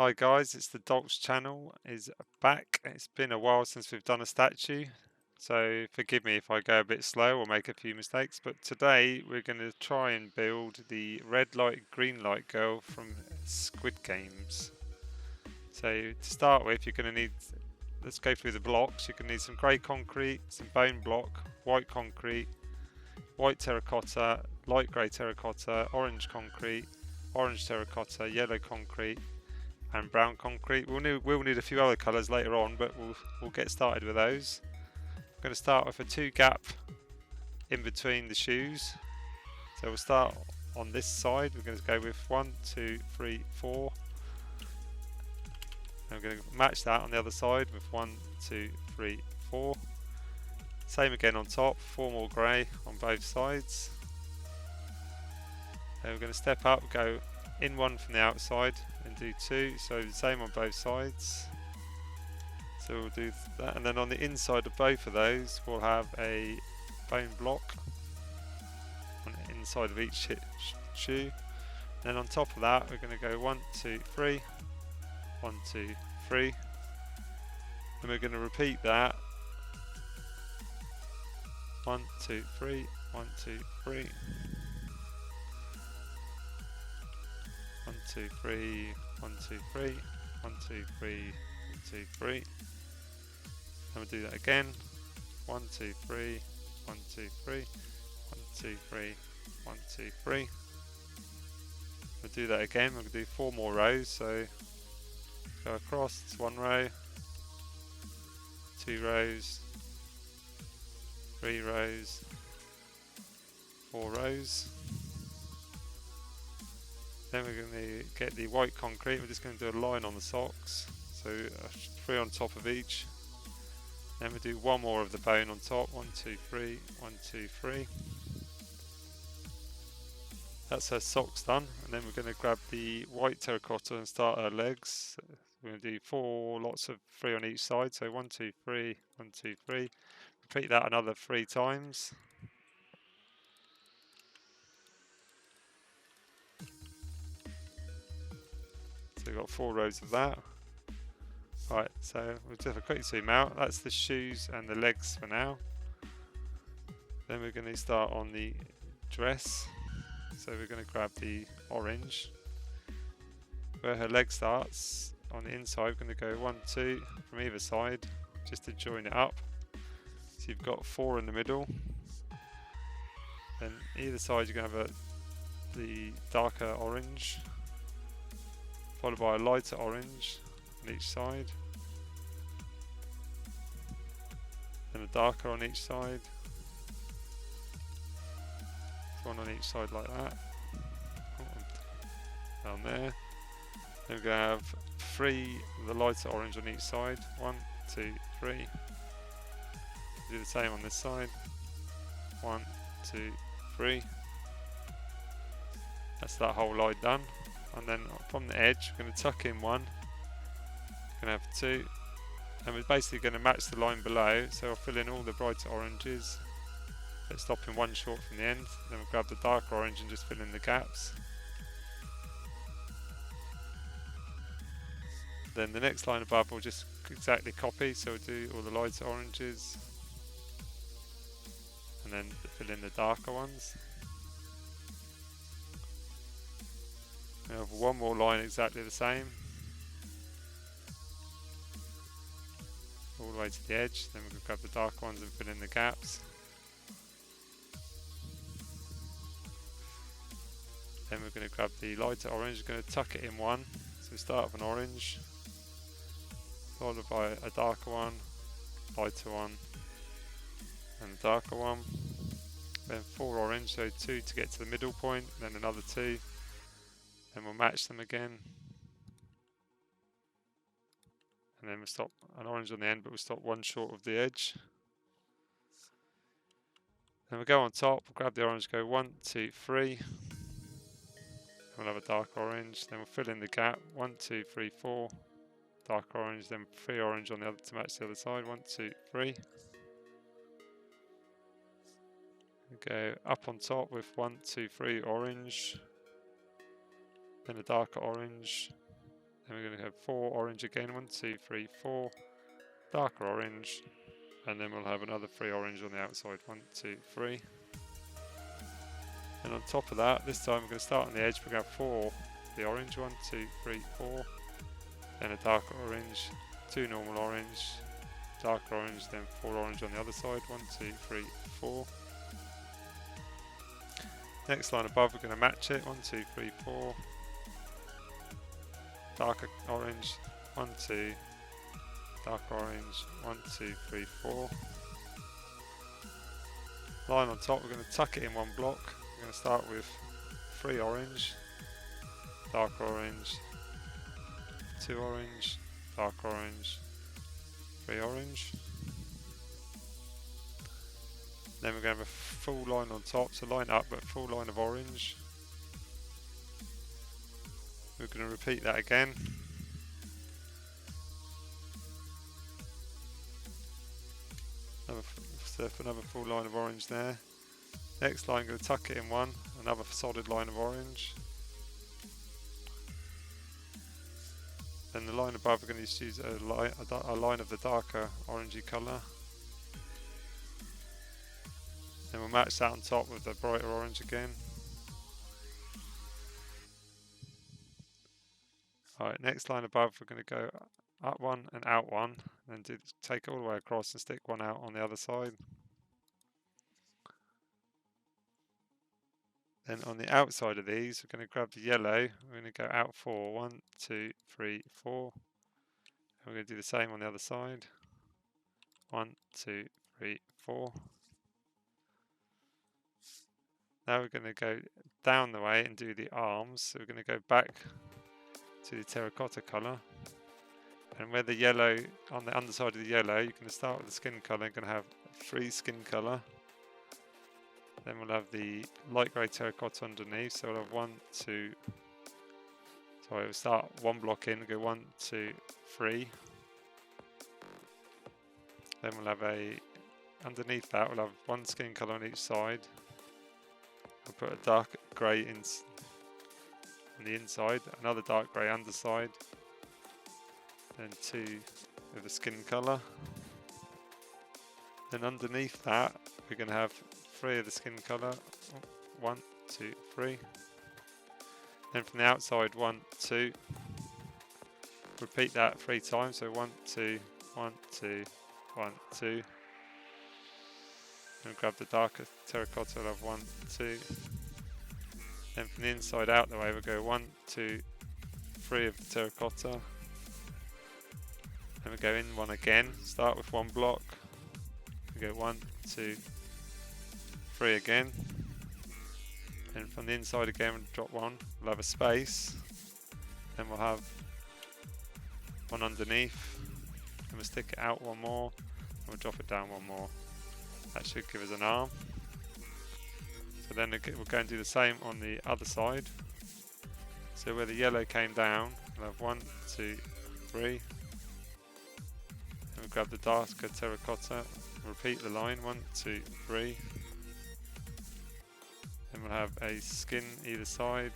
Hi guys, it's the Docs channel is back. It's been a while since we've done a statue, so forgive me if I go a bit slow or make a few mistakes, but today we're going to try and build the red light, green light girl from Squid Games. So to start with, you're going to need, let's go through the blocks. You're going to need some grey concrete, some bone block, white concrete, white terracotta, light grey terracotta, orange concrete, orange terracotta, yellow concrete, and brown concrete. We'll need a few other colours later on, but we'll get started with those. I'm going to start with a 2 gap in between the shoes. So we'll start on this side. We're going to go with 1, 2, 3, 4. And I'm going to match that on the other side with 1, 2, 3, 4. Same again on top, 4 more grey on both sides. And we're going to step up, go in 1 from the outside and do 2, so the same on both sides. So we'll do that, and then on the inside of both of those we'll have a bone block on the inside of each shoe. And then on top of that we're going to go 1, 2, 3, 1, 2, 3, and we're going to repeat that 1, 2, 3, 1, 2, 3. 1, 2, 3, 1, 2, 3, 1, 2, 3, 1, 2, 3. And we'll do that again. 1, 2, 3, 1, 2, 3, 1, 2, 3, 1, 2, 3. We'll do that again. We'll do 4 more rows. So go across. It's 1 row, 2 rows, 3 rows, 4 rows. Then we're going to get the white concrete. We're just going to do a line on the socks, so 3 on top of each. Then we do 1 more of the bone on top. 1, 2, 3, 1, 2, 3. That's her socks done. And then we're going to grab the white terracotta and start her legs. So we're going to do 4 lots of 3 on each side. So 1, 2, 3, 1, 2, 3. Repeat that another 3 times. So we've got 4 rows of that. Right, so we'll just have a quick zoom out. That's the shoes and the legs for now. Then we're going to start on the dress. So we're going to grab the orange. Where her leg starts, on the inside, we're going to go 1, 2 from either side, just to join it up. So you've got 4 in the middle. Then either side you're going to have the darker orange, followed by a lighter orange on each side, then a darker on each side, one on each side like that, down there. Then we're going to have 3 of the lighter orange on each side, 1, 2, 3. Do the same on this side, 1, 2, 3. That's that whole line done. And then from the edge we're going to tuck in 1, we're going to have 2, and we're basically going to match the line below. So I'll fill in all the brighter oranges, but stopping 1 short from the end. Then we'll grab the dark orange and just fill in the gaps. Then the next line above will just exactly copy, so we'll do all the lighter oranges and then fill in the darker ones. We have 1 more line exactly the same, all the way to the edge. Then we're going to grab the dark ones and fill in the gaps. Then we're going to grab the lighter orange, we're going to tuck it in 1. So we start with an orange, followed by a darker one, lighter one, and a darker one. Then 4 orange, so 2 to get to the middle point, then another 2. Then we'll match them again, and then we'll stop an orange on the end, but we'll stop 1 short of the edge. Then we'll go on top, we'll grab the orange, go 1, 2, 3. We'll have a dark orange, then we'll fill in the gap, 1, 2, 3, 4. Dark orange, then 3 orange on the other to match the other side, 1, 2, 3. We'll go up on top with 1, 2, 3 orange, then a darker orange, Then we're going to have 4 orange again. 1, 2, 3, 4. Darker orange. And then we'll have another 3 orange on the outside. 1, 2, 3. And on top of that, this time we're going to start on the edge. We're going to have 4 the orange. 1, 2, 3, 4. Then a darker orange. 2 normal orange. Darker orange. Then 4 orange on the other side. 1, 2, 3, 4. Next line above, we're going to match it. 1, 2, 3, 4. Darker orange. 1, 2. Darker orange. 1, 2, 3, 4. Line on top, we're going to tuck it in one block. We're going to start with 3 orange. Dark orange. 2 orange. Dark orange. 3 orange. Then we're going to have a full line on top, so line up but full line of orange. We're going to repeat that again. Another full line of orange there. Next line, going to tuck it in one, another solid line of orange. Then the line above, we're going to just use a line of the darker orangey colour. Then we'll match that on top with the brighter orange again. Alright, next line above, we're going to go up one and out one, and take it all the way across and stick one out on the other side. Then on the outside of these, we're going to grab the yellow, we're going to go out 4, 1, 2, 3, 4. And we're going to do the same on the other side. 1, 2, 3, 4. Now we're going to go down the way and do the arms. So we're going to go back to the terracotta colour. And where the yellow, on the underside of the yellow, you're going to start with the skin colour. You're going to have 3 skin colour. Then we'll have the light grey terracotta underneath. So we'll have 1, 2. Sorry, we'll start one block in, go 1, 2, 3. Then we'll have underneath that, we'll have 1 skin colour on each side. I'll put a dark grey on the inside, another dark grey underside, then 2 with the skin colour. Then underneath that, we're going to have 3 of the skin colour. 1, 2, 3. Then from the outside, 1, 2. Repeat that 3 times. So 1, 2, 1, 2, 1, 2. And grab the darker terracotta. We'll have 1, 2. Then from the inside out the way, we'll go 1, 2, 3 of the terracotta. Then we go in one again. Start with 1 block. We go 1, 2, 3 again. And from the inside again, we'll drop 1. We'll have a space. Then we'll have 1 underneath. And we'll stick it out 1 more. And we'll drop it down 1 more. That should give us an arm. So then we'll go and do the same on the other side. So where the yellow came down, we'll have 1, 2, 3. And we'll grab the darker terracotta. Repeat the line, 1, 2, 3. Then we'll have a skin either side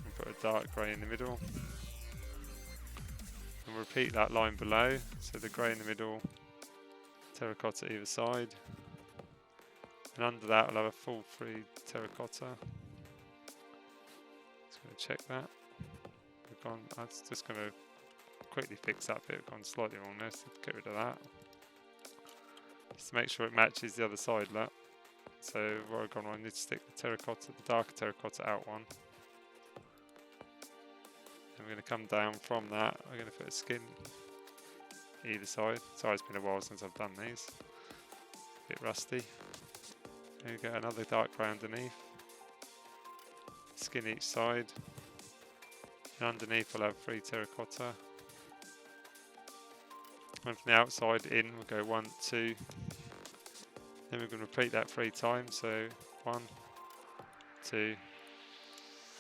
and put a dark grey in the middle. And we'll repeat that line below, so the grey in the middle, terracotta either side. And under that we'll have a full 3 terracotta. Just going to check that. I'm just going to quickly fix that bit, gone slightly wrong there, so get rid of that. Just to make sure it matches the other side of that. So where I've gone wrong, I need to stick the terracotta, the darker terracotta out 1. And we're going to come down from that, we're going to put a skin either side. Sorry, it's been a while since I've done these. A bit rusty. There we go, another dark grey underneath. Skin each side. And underneath we'll have 3 terracotta. And from the outside in, we'll go 1, 2. Then we're going to repeat that 3 times, so 1, 2,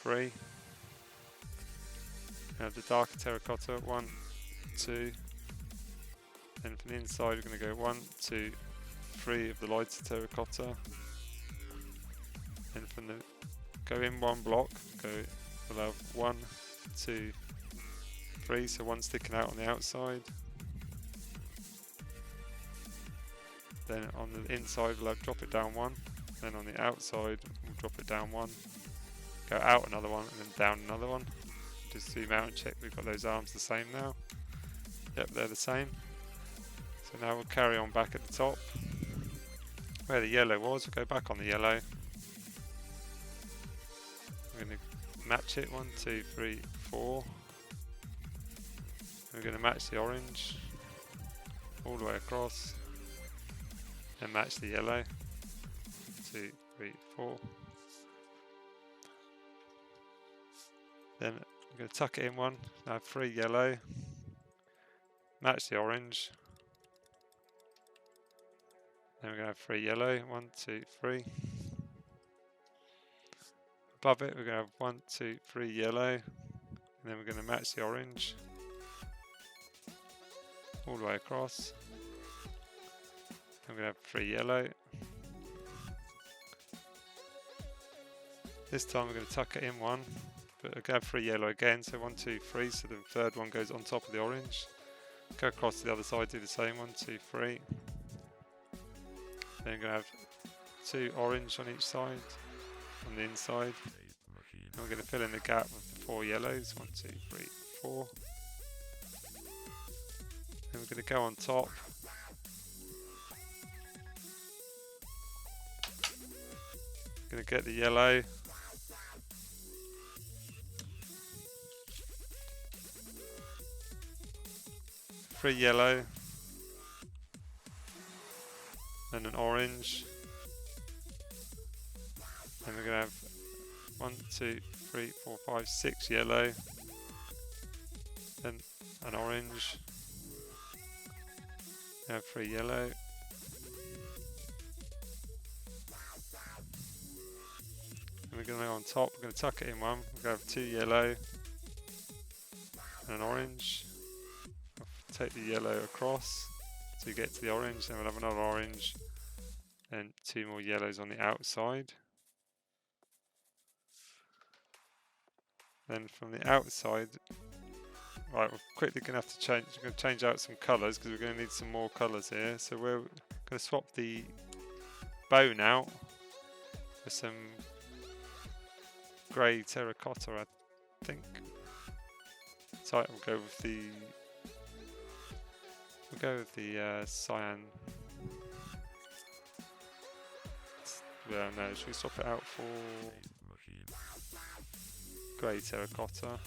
3. Have the darker terracotta, 1, 2. Then from the inside we're going to go 1, 2, 3 of the lighter terracotta. Then from the go in 1 block, we'll have 1, 2, 3, so one sticking out on the outside. Then on the inside we'll drop it down 1. Then on the outside we'll drop it down 1. Go out another one and then down another one. Just zoom out and check we've got those arms the same now. Yep, they're the same. So now we'll carry on back at the top. Where the yellow was, we'll go back on the yellow. We're going to match it, 1, 2, 3, 4. We're going to match the orange all the way across and match the yellow. 2, 3, 4. Then I'm going to tuck it in 1. Now 3 yellow. Match the orange. Then we're going to have 3 yellow. 1, 2, 3. Above it, we're going to have 1, 2, 3 yellow. And then we're going to match the orange all the way across. I'm going to have 3 yellow. This time we're going to tuck it in 1, but we're going to have 3 yellow again. So 1, 2, 3. So the third one goes on top of the orange. Go across to the other side, do the same. 1, 2, 3. Then we're going to have 2 orange on each side, on the inside. And we're going to fill in the gap with the 4 yellows. 1, 2, 3, 4. Then we're going to go on top. Going to get the yellow. Three yellow. And an orange. And we're going to have 1, 2, 3, 4, 5, 6 yellow. Then an orange. We have 3 yellow. And we're going to go on top, we're going to tuck it in 1. We're going to have 2 yellow and an orange. I'll take the yellow across to get to the orange, then we'll have another orange and 2 more yellows on the outside. Then from the outside, right, we're quickly going to have to change. We're going to change out some colours because we're going to need some more colours here. So we're going to swap the bone out for some grey terracotta, I think. So we'll go with the cyan. Well, no, should we swap it out for grey terracotta?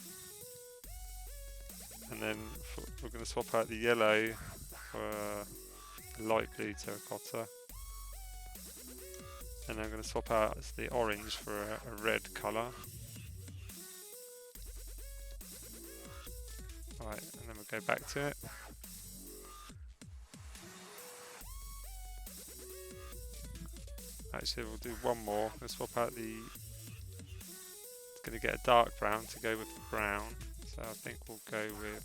And then we're going to swap out the yellow for light blue terracotta. And then I'm going to swap out the orange for a red colour. Right, and then we'll go back to it. Actually, we'll do one more. We'll swap out the... It's going to get a dark brown to go with the brown. So I think we'll go with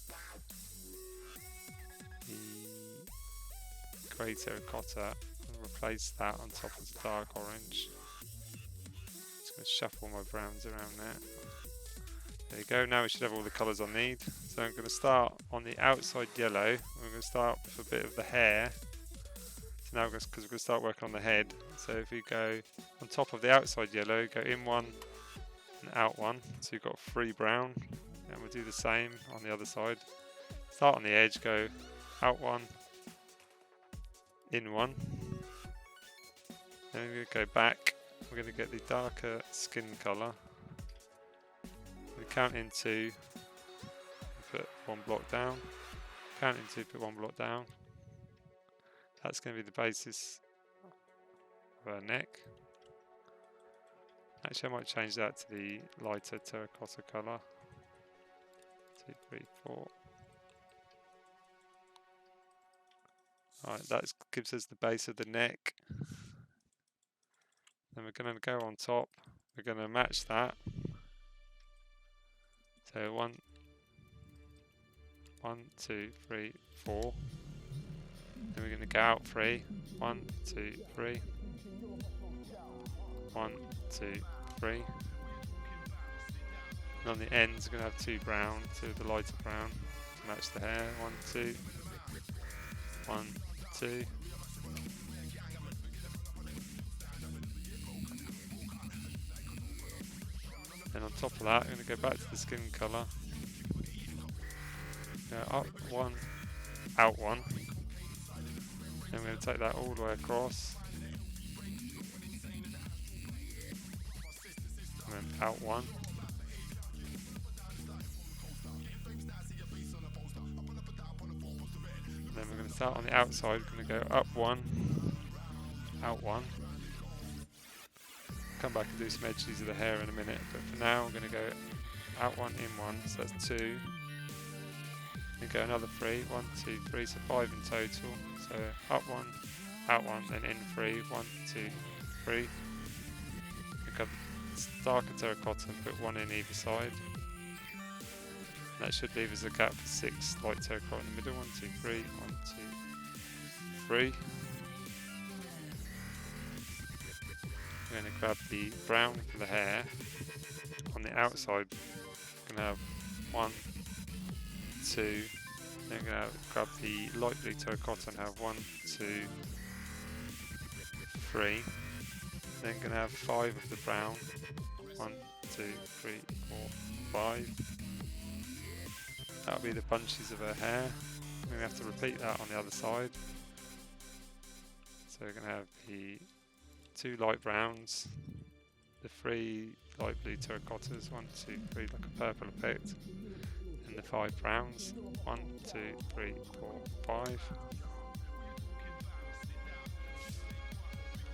the grey terracotta and replace that on top of the dark orange. Just going to shuffle my browns around there. There you go, now we should have all the colours I need. So I'm going to start on the outside yellow. We're going to start with a bit of the hair. So now, because we're going to start working on the head. So if we go on top of the outside yellow, go in 1 and out 1. So you've got 3 brown. And we'll do the same on the other side. Start on the edge, go out 1, in 1. Then we're going to go back. We're going to get the darker skin colour. We count in 2, put 1 block down. Count in 2, put 1 block down. That's going to be the basis of our neck. Actually, I might change that to the lighter terracotta colour. 2, 3, 4. Alright, that gives us the base of the neck. Then we're going to go on top. We're going to match that. So 1, 2, 3, 4. Then we're going to go out 3. 1, 2, 3. 1, 2, 3. And on the ends, we're going to have 2 brown, 2 of the lighter brown to match the hair. 1, 2. 1, 2. Then on top of that, I'm going to go back to the skin colour. Go up 1, out 1. Then I'm going to take that all the way across. And then out 1. Then we're going to start on the outside. We're going to go up 1, out 1. Come back and do some edges of the hair in a minute, but for now I'm going to go out 1, in 1, so that's 2. Then go another 3, 1, 2, 3, so 5 in total. So up 1, out 1, then in 3, 1, 2, 3. Then come darker terracotta and put 1 in either side. And that should leave us a gap for 6 light terracotta in the middle. 1, 2, 3, 1, 2, 3. We're going to grab the brown for the hair. On the outside, we're going to have 1, 2. Then we're going to grab the light blue terracotta and have 1, 2, 3. Then we're going to have 5 of the brown. 1, 2, 3, 4, 5. That'll be the bunches of her hair. We're going to have to repeat that on the other side. So we're going to have the 2 light browns, the 3 light blue terracottas, 1, 2, 3, like a purple effect, and the 5 browns, 1, 2, 3, 4, 5.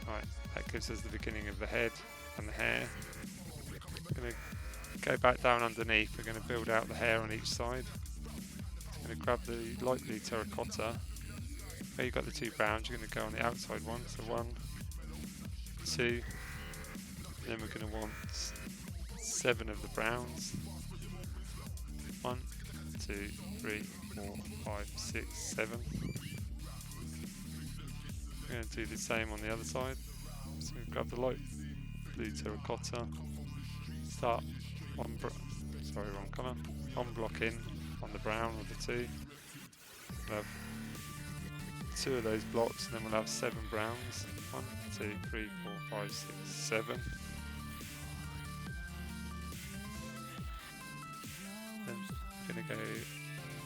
Right, that gives us the beginning of the head and the hair. We're going to go back down underneath. We're going to build out the hair on each side. I'm going to grab the light blue terracotta. Where you've got the 2 browns, you're going to go on the outside one. So 1, 2. Then we're going to want 7 of the browns. 1, 2, 3, 4, 5, 6, 7. We're going to do the same on the other side. So we grab the light blue terracotta. Start wrong colour. 1 block in on the brown with the 2. We'll have 2 of those blocks, and then we'll have 7 browns. 1, 2, 3, 4, 5, 6, 7. Then we're going to go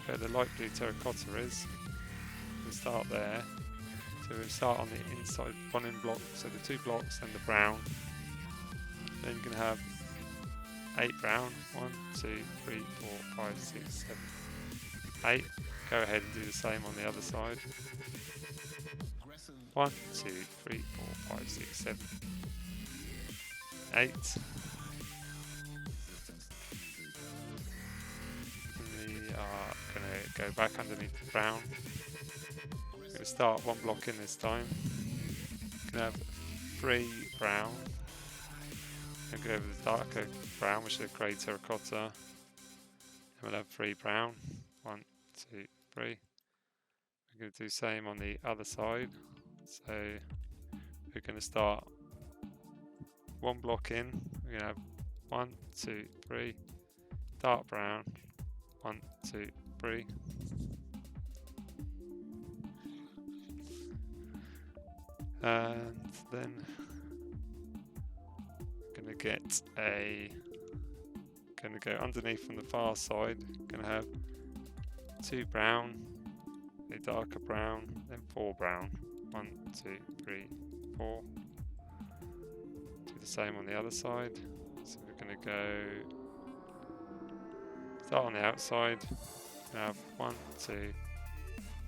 where the light blue terracotta is. We'll start there. So we'll start on the inside, 1 in block, so the 2 blocks and the brown. Then you're going to have 8 brown. 1, 2, 3, 4, 5, 6, 7, 8. Go ahead and do the same on the other side. 1, 2, 3, 4, 5, 6, 7, 8. And we are going to go back underneath the brown. We're going to start 1 block in this time. We're going to have 3 brown. And go over the darker brown, which is a grey terracotta. And we'll have 3 brown. 1, 2, 3. We're going to do the same on the other side. So we're going to start 1 block in. We're going to have 1, 2, 3, dark brown, 1, 2, 3. And then going to go underneath from the far side. Going to have 2 brown, a darker brown, then 4 brown. 1, 2, 3, 4. Do the same on the other side. So we're going to go start on the outside. We have 1, 2,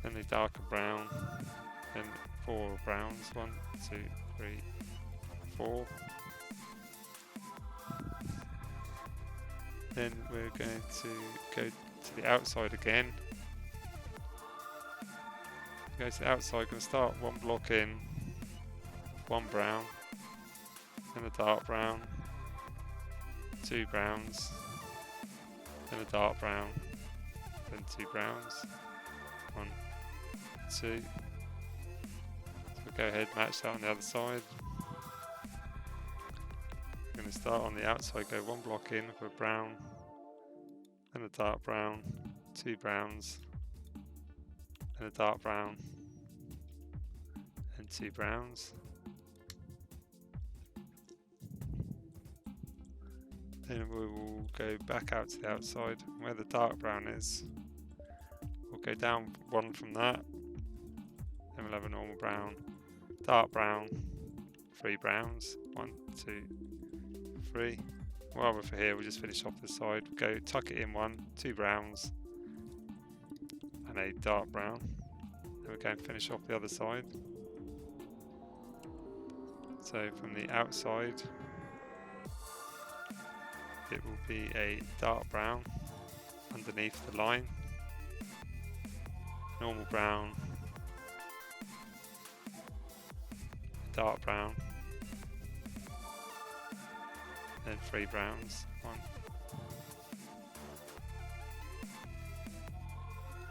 then the darker brown, then 4 browns. 1, 2, 3, 4. Then we're going to go to the outside again. Go to the outside, going to start 1 block in, 1 brown, then a dark brown, 2 browns, then a dark brown, then 2 browns, 1, 2. So go ahead, match that on the other side. We're going to start on the outside, go 1 block in for a brown, and a dark brown, 2 browns, and a dark brown, and 2 browns. Then we will go back out to the outside where the dark brown is. We'll go down 1 from that. Then we'll have a normal brown, dark brown, 3 browns, 1, 2, 3. While we're for here, we'll just finish off the side. Go tuck it in 1, 2 browns, and a dark brown. Then we'll go and finish off the other side. So from the outside, it will be a dark brown underneath the line, normal brown, dark brown, then 3 browns, 1,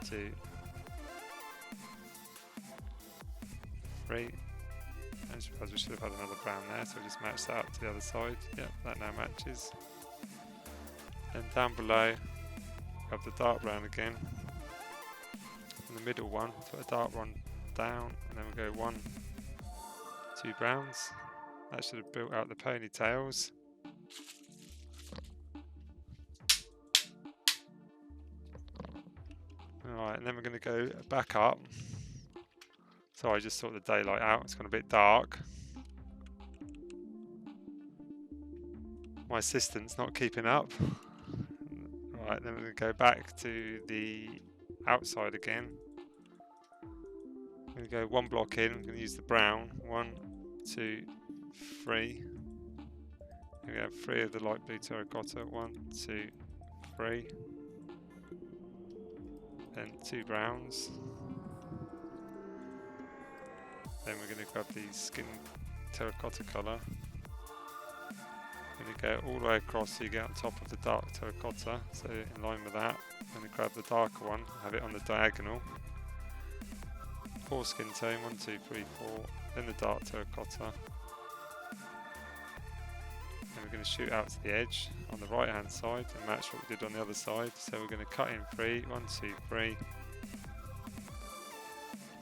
2, 3. I just realised we should have had another brown there, so we just match that up to the other side. Yep, that now matches. And down below, we have the dark brown again. In the middle one, put a dark one down, and then we'll go 1, 2 browns. That should have built out the ponytails. Alright, and then we're going to go back up. So I just sorted the daylight out, it's gone a bit dark. My assistant's not keeping up. Right, then we're going to go back to the outside again. I'm going to go 1 block in, I'm going to use the brown. 1, 2, 3. I'm going to have 3 of the light blue terracotta. 1, 2, 3. Then 2 browns. Then we're going to grab the skin terracotta colour. I'm going to go all the way across so you get on top of the dark terracotta. So in line with that, I'm going to grab the darker one, have it on the diagonal. 4 skin tone, 1, 2, 3, 4. Then the dark terracotta. Then we're going to shoot out to the edge on the right hand side and match what we did on the other side. So we're going to cut in 3, 1, 2, 3.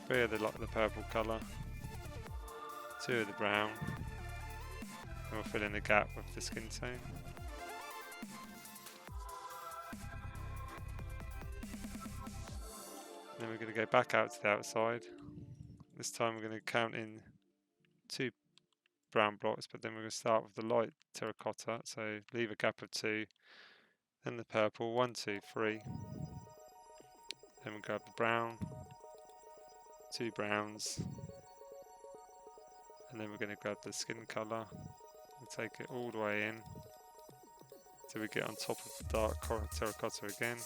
3 of the purple colour. 2 of the brown, and we'll fill in the gap with the skin tone. Then we're going to go back out to the outside. This time we're going to count in 2 brown blocks, but then we're going to start with the light terracotta, so leave a gap of 2, then the purple, 1, 2, 3. Then we'll grab the brown, 2 browns, and then we're going to grab the skin colour and take it all the way in till we get on top of the dark terracotta again.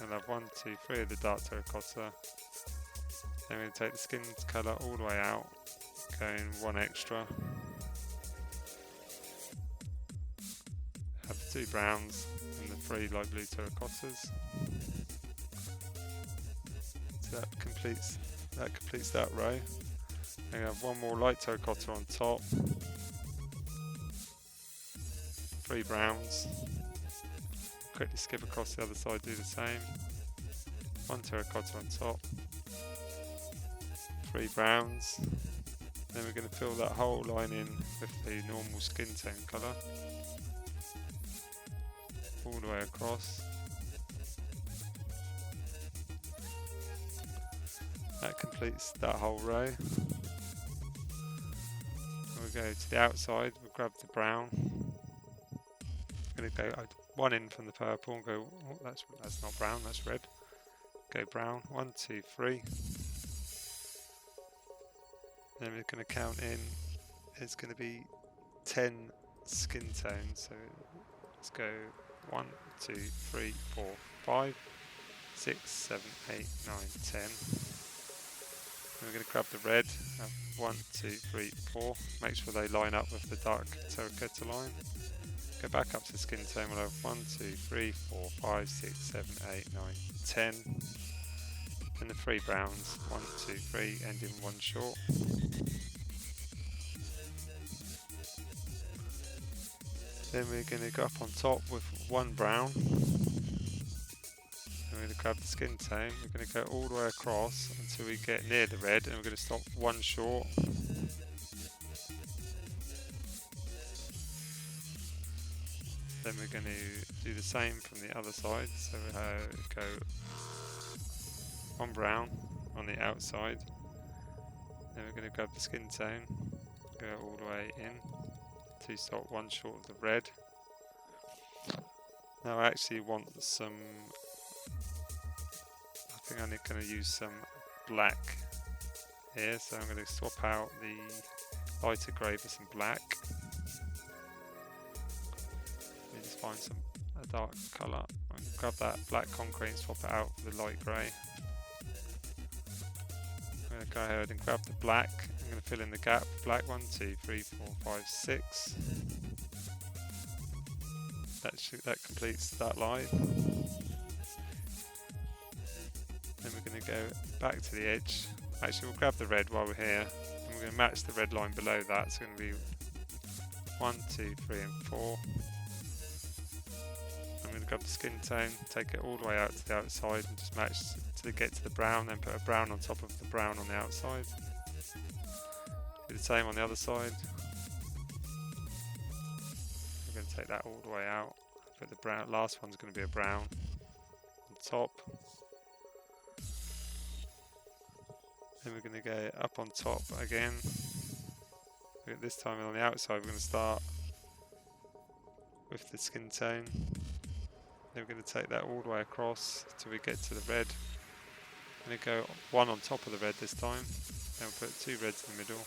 And we'll have 1, 2, 3 of the dark terracotta. Then we're going to take the skin colour all the way out, going 1 extra. Have the 2 browns and the 3 light blue terracottas. So that completes that row. And we have 1 more light terracotta on top, 3 browns, quickly skip across the other side, do the same, 1 terracotta on top, 3 browns, then we're going to fill that whole line in with the normal skin tone colour, all the way across. That completes that whole row. We'll go to the outside, we'll grab the brown. I'm going to go 1 in from the purple and go, oh, that's not brown, that's red. Go brown, 1, 2, 3. Then we're going to count in, it's going to be 10 skin tones. So let's go 1, 2, 3, 4, 5, 6, 7, 8, 9, 10. We're going to grab the red, 1, 2, 3, 4, make sure they line up with the dark terracotta line. Go back up to the skin tone, we'll have 1, 2, 3, 4, 5, 6, 7, 8, 9, 10. And the 3 browns, 1, 2, 3, ending 1 short. Then we're going to go up on top with 1 brown. we're going to grab the skin tone, we're going to go all the way across until we get near the red, and we're going to stop one short. Then we're going to do the same from the other side, so we'll go on brown on the outside. Then we're going to grab the skin tone, go all the way in to stop one short of the red. Now I actually want some, I think I'm going to use some black here, so I'm going to swap out the lighter grey for some black. Let me just find a dark colour. I'm going to grab that black concrete and swap it out for the light grey. I'm going to go ahead and grab the black. I'm going to fill in the gap. Black 1, 2, 3, 4, 5, 6. That completes that line. Then we're going to go back to the edge. Actually, we'll grab the red while we're here, and we're going to match the red line below that. It's going to be 1, 2, 3, and 4. I'm going to grab the skin tone, take it all the way out to the outside, and just match to get to the brown. Then put a brown on top of the brown on the outside. Do the same on the other side. We're going to take that all the way out. Put the brown. Last one's going to be a brown on top. Then we're going to go up on top again. This time on the outside, we're going to start with the skin tone. Then we're going to take that all the way across till we get to the red. I'm going to go one on top of the red this time. Then we'll put 2 reds in the middle.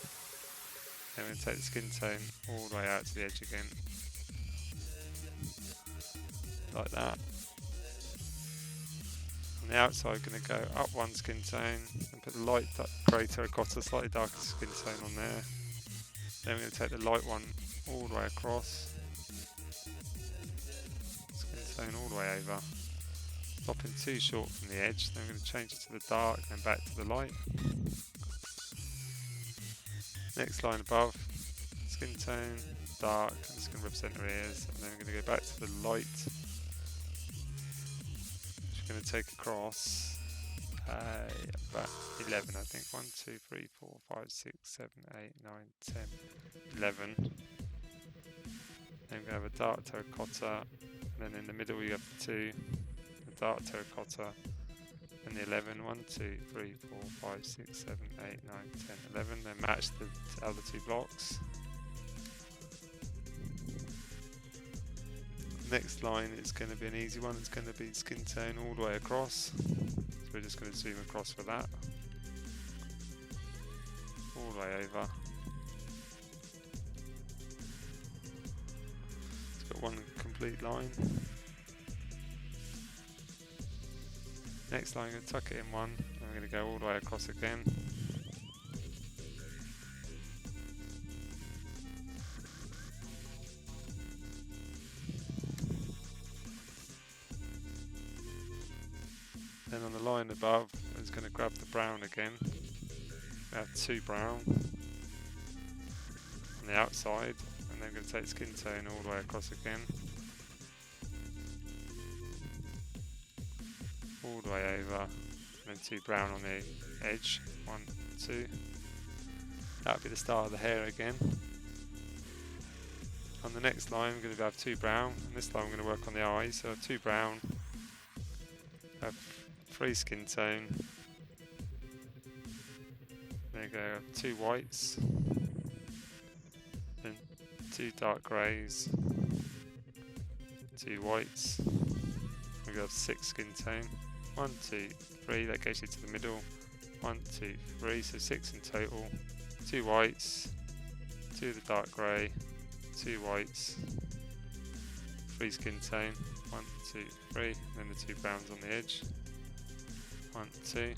Then we're going to take the skin tone all the way out to the edge again. Like that. On the outside, we're going to go up 1 skin tone and put the light grey terracotta, slightly darker skin tone on there. Then we're going to take the light one all the way across. Skin tone all the way over. Stopping too short from the edge. Then we're going to change it to the dark and then back to the light. Next line above, skin tone, dark, and it's going to represent her ears. And then we're going to go back to the light. Going to take across about 11, I think. 1, 2, 3, 4, 5, 6, 7, 8, 9, 10, 11. Then we're going to have a dark terracotta, and then in the middle you have the 2, the dark terracotta, and the 11. 1, 2, 3, 4, 5, 6, 7, 8, 9, 10, 11. Then match the other 2 blocks. Next line is going to be an easy one. It's going to be skin tone all the way across. So we're just going to zoom across for that. All the way over. It's got one complete line. Next line, I'm going to tuck it in one. And I'm going to go all the way across again. Then on the line above, I'm just going to grab the brown again. We have 2 brown on the outside, and then I'm going to take skin tone all the way across again. All the way over, and then 2 brown on the edge. 1, 2. That'll be the start of the hair again. On the next line, we're going to have 2 brown, and this time we're going to work on the eyes. So 2 brown. Have 3 skin tone. There you go, 2 whites, then 2 dark greys, 2 whites. We have 6 skin tone. 1, 2, 3. That gets you to the middle. 1, 2, 3. So 6 in total. 2 whites, 2 of the dark grey, 2 whites, 3 skin tone. 1, 2, 3. And then the 2 browns on the edge. 1, 2.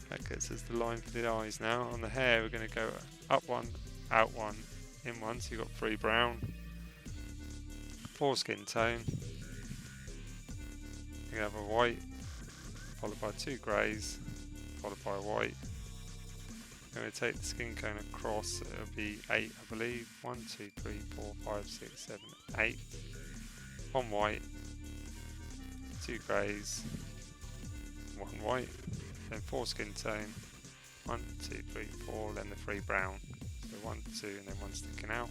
That gets us the line for the eyes now. On the hair, we're going to go up 1, out 1, in 1. So you've got 3 brown, 4 skin tone. You're going to have a white, followed by 2 greys, followed by a white. I'm going to take the skin cone across. It'll be 8, I believe. 1, 2, 3, 4, 5, 6, 7, 8. 1 white, 2 greys, 1 white, then 4 skin tone, 1, 2, 3, 4, then the 3 brown. So 1, 2, and then 1 sticking out.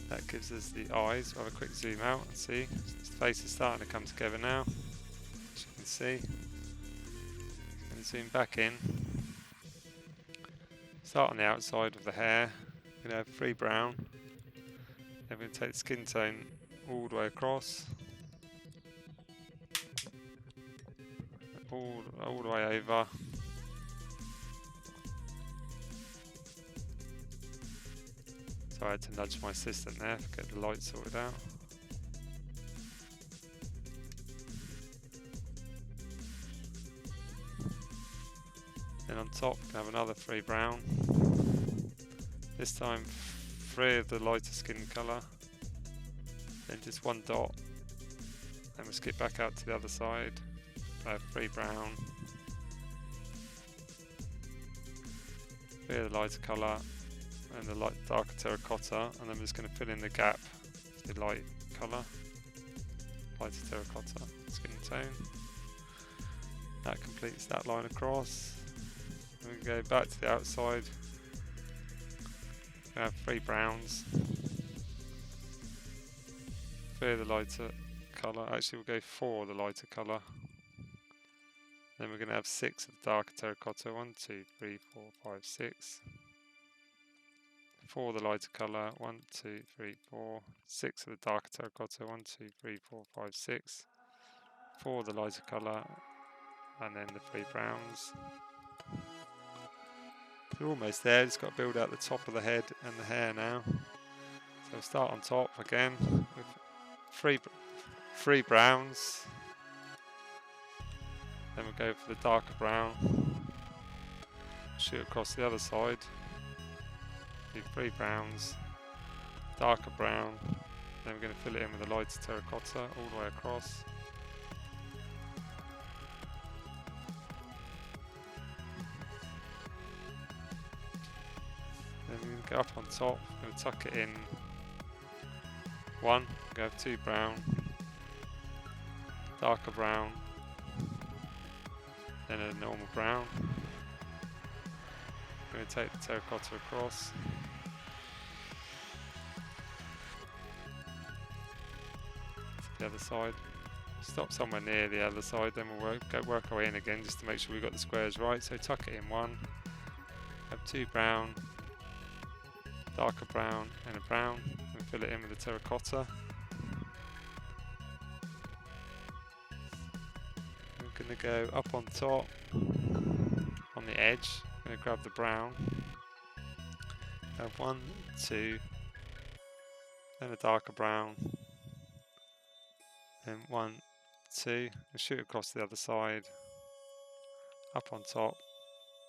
That gives us the eyes. We'll have a quick zoom out and see. His face is starting to come together now, as you can see. And zoom back in. Start on the outside of the hair. We're going to have 3 brown. Then we're going to take the skin tone all the way across. All the way over. So I had to nudge my assistant there to get the light sorted out. Then on top we have another 3 brown. This time 3 of the lighter skin colour. Then just 1 dot. Then we'll skip back out to the other side. I have 3 brown. 3 of the lighter colour. And the light darker terracotta, and then we're just going to fill in the gap with the light colour, lighter terracotta skin tone. That completes that line across. And we can go back to the outside. We have 3 browns, 3 of the lighter colour. Actually, we'll go 4 of the lighter colour. Then we're going to have 6 of the darker terracotta. 1, 2, 3, 4, 5, 6. 4 of the lighter colour, 1, 2, 3, 4, 6 of the darker terracotta, 1, 2, 3, 4, 5, 6, 4 of the lighter colour, and then the 3 browns. We're almost there, just got to build out the top of the head and the hair now. So we'll start on top again with 3 browns, then we'll go for the darker brown, shoot across the other side. Do 3 browns, darker brown, then we're going to fill it in with a lighter terracotta all the way across. Then we're going to go up on top, we're going to tuck it in 1, we're going to have 2 brown, darker brown, then a normal brown. I'm going to take the terracotta across. To the other side. Stop somewhere near the other side, then we'll work our way in again just to make sure we've got the squares right. So tuck it in 1. Have 2 brown, darker brown, and a brown. And fill it in with the terracotta. We're going to go up on top, on the edge. I'm going to grab the brown, have 1, 2, then a darker brown, then 1, 2, and shoot across the other side, up on top,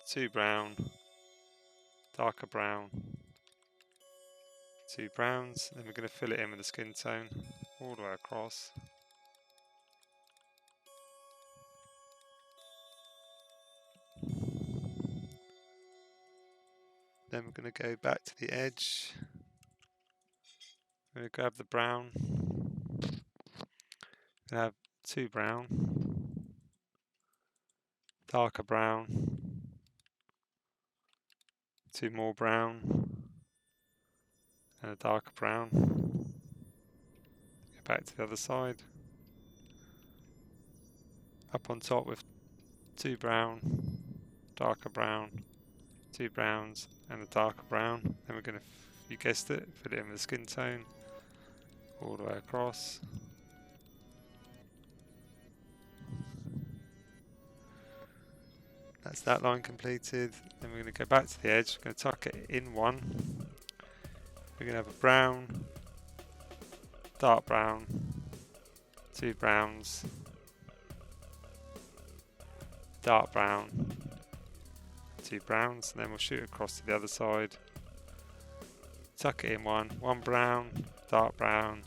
2 brown, darker brown, 2 browns, then we're going to fill it in with the skin tone all the way across. Then we're going to go back to the edge. We're going to grab the brown. We're going to have 2 brown, darker brown, 2 more brown, and a darker brown. Go back to the other side. Up on top with 2 brown, darker brown, 2 browns, and a darker brown. Then we're going to, you guessed it, fill it in with the skin tone all the way across. That's that line completed. Then we're going to go back to the edge. We're going to tuck it in 1. We're going to have a brown, dark brown, 2 browns, dark brown, 2 browns, and then we'll shoot across to the other side. Tuck it in 1 brown, dark brown,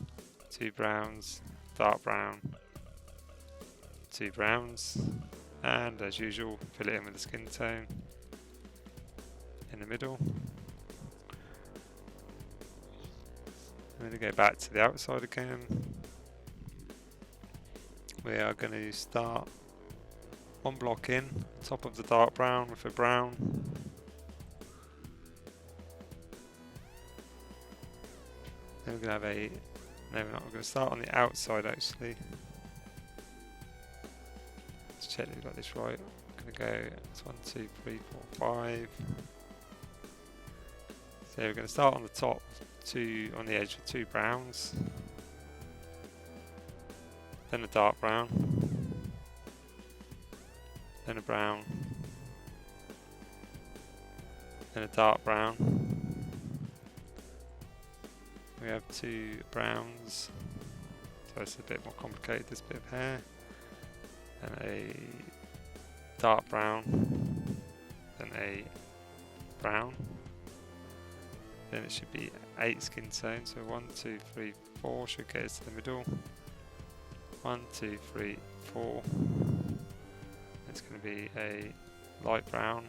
2 browns, dark brown, 2 browns, and as usual fill it in with the skin tone in the middle. I'm going to go back to the outside again. we are going to start one block in, top of the dark brown with a brown. Then we're going to have a, no we're not, we're going to start on the outside actually. Let's check that we got this right. I'm going to go, it's 1, 2, 3, 4, 5. So we're going to start on the top, on the edge with 2 browns. Then a dark brown. Then a brown. Then a dark brown. We have 2 browns, so it's a bit more complicated, this bit of hair. And a dark brown, then a brown. Then it should be 8 skin tones, so 1, 2, 3, 4 should get us to the middle. 1, 2, 3, 4. It's going to be a light brown.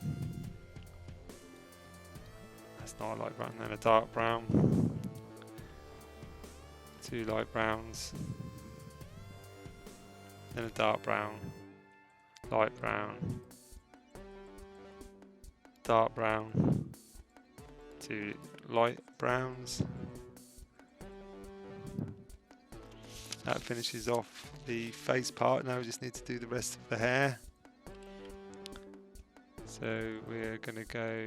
That's not a light brown, then a dark brown. 2 light browns. Then a dark brown. Light brown. Dark brown. 2 light browns. That finishes off the face part. Now we just need to do the rest of the hair. So we're going to go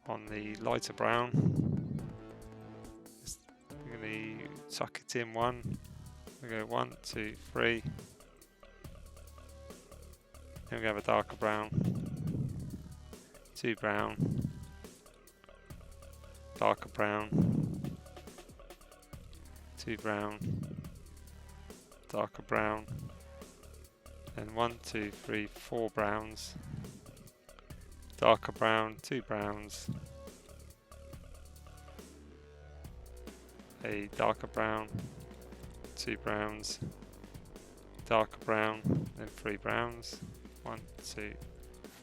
on the lighter brown. We're going to tuck it in 1. We go 1, 2, 3. Then we have a darker brown. 2 brown. Darker brown. 2 brown. Darker brown. And 1, 2, 3, 4 browns. Darker brown, 2 browns. A darker brown, 2 browns. Darker brown, then 3 browns. 1, 2,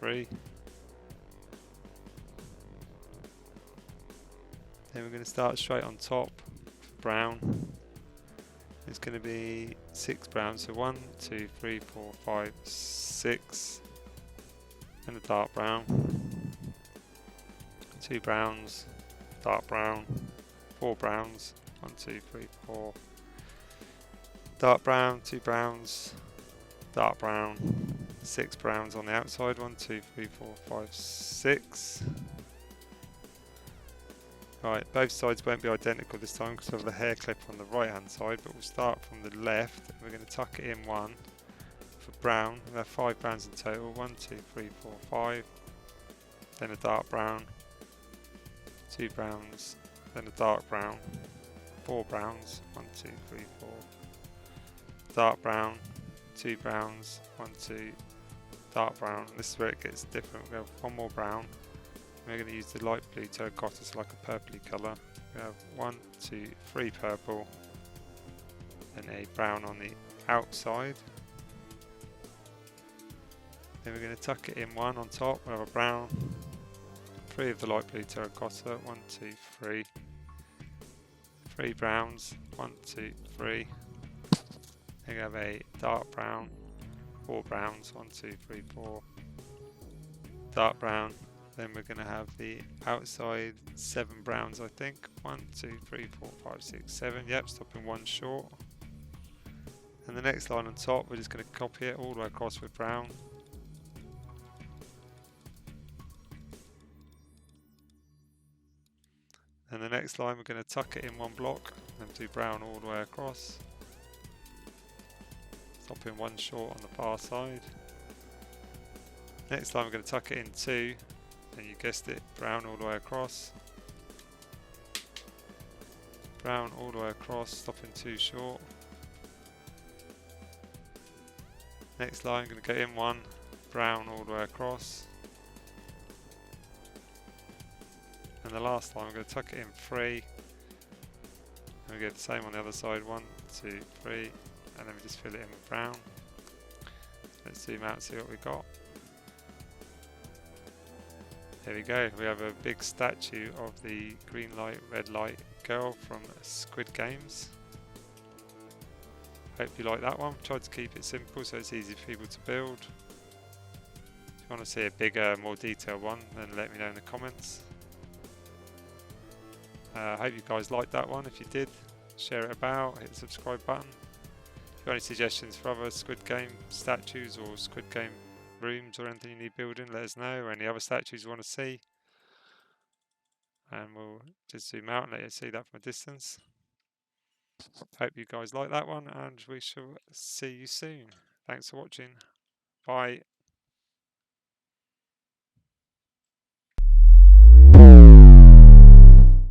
3. Then we're going to start straight on top, brown. It's going to be 6 browns, so 1, 2, 3, 4, 5, 6. And a dark brown. 2 browns, dark brown, 4 browns. 1, 2, 3, 4. Dark brown, 2 browns, dark brown, 6 browns on the outside. 1, 2, 3, 4, 5, 6. Right, both sides won't be identical this time because of the hair clip on the right hand side, but we'll start from the left. We're going to tuck it in 1 for brown. We have 5 browns in total. 1, 2, 3, 4, 5. Then a dark brown, 2 browns, then a dark brown, 4 browns, 1, 2, 3, 4. Dark brown, 2 browns, 1, 2, dark brown. This is where it gets different. We have 1 more brown. We're going to use the light blue terracotta, it's like a purpley colour. We have 1, 2, 3 purple, and a brown on the outside. Then we're going to tuck it in 1 on top. We have a brown, 3 of the light blue terracotta, 1, 2, 3. 3 browns, 1, 2, 3. Then we have a dark brown, 4 browns, 1, 2, 3, 4. Dark brown. Then we're going to have the outside 7 browns, I think. 1, 2, 3, 4, 5, 6, 7. Yep, stopping 1 short. And the next line on top, we're just going to copy it all the way across with brown. And the next line, we're going to tuck it in 1 block and do brown all the way across. Stopping 1 short on the far side. Next line, we're going to tuck it in 2. And you guessed it, brown all the way across. Brown all the way across, stopping 2 short. Next line, I'm going to go in 1, brown all the way across. And the last line, I'm going to tuck it in 3. And we get the same on the other side, 1, 2, 3. And then we just fill it in with brown. Let's zoom out and see what we got. There we go, we have a big statue of the green light, red light girl from Squid Games. Hope you like that one. Tried to keep it simple so it's easy for people to build. If you want to see a bigger, more detailed one, then let me know in the comments. I hope you guys liked that one. If you did, share it about, hit the subscribe button. If you've got any suggestions for other Squid Game statues or Squid Game rooms or anything you need building, let us know, or any other statues you want to see. And we'll just zoom out and let you see that from a distance. Hope you guys like that one, and we shall see you soon. Thanks for watching. Bye.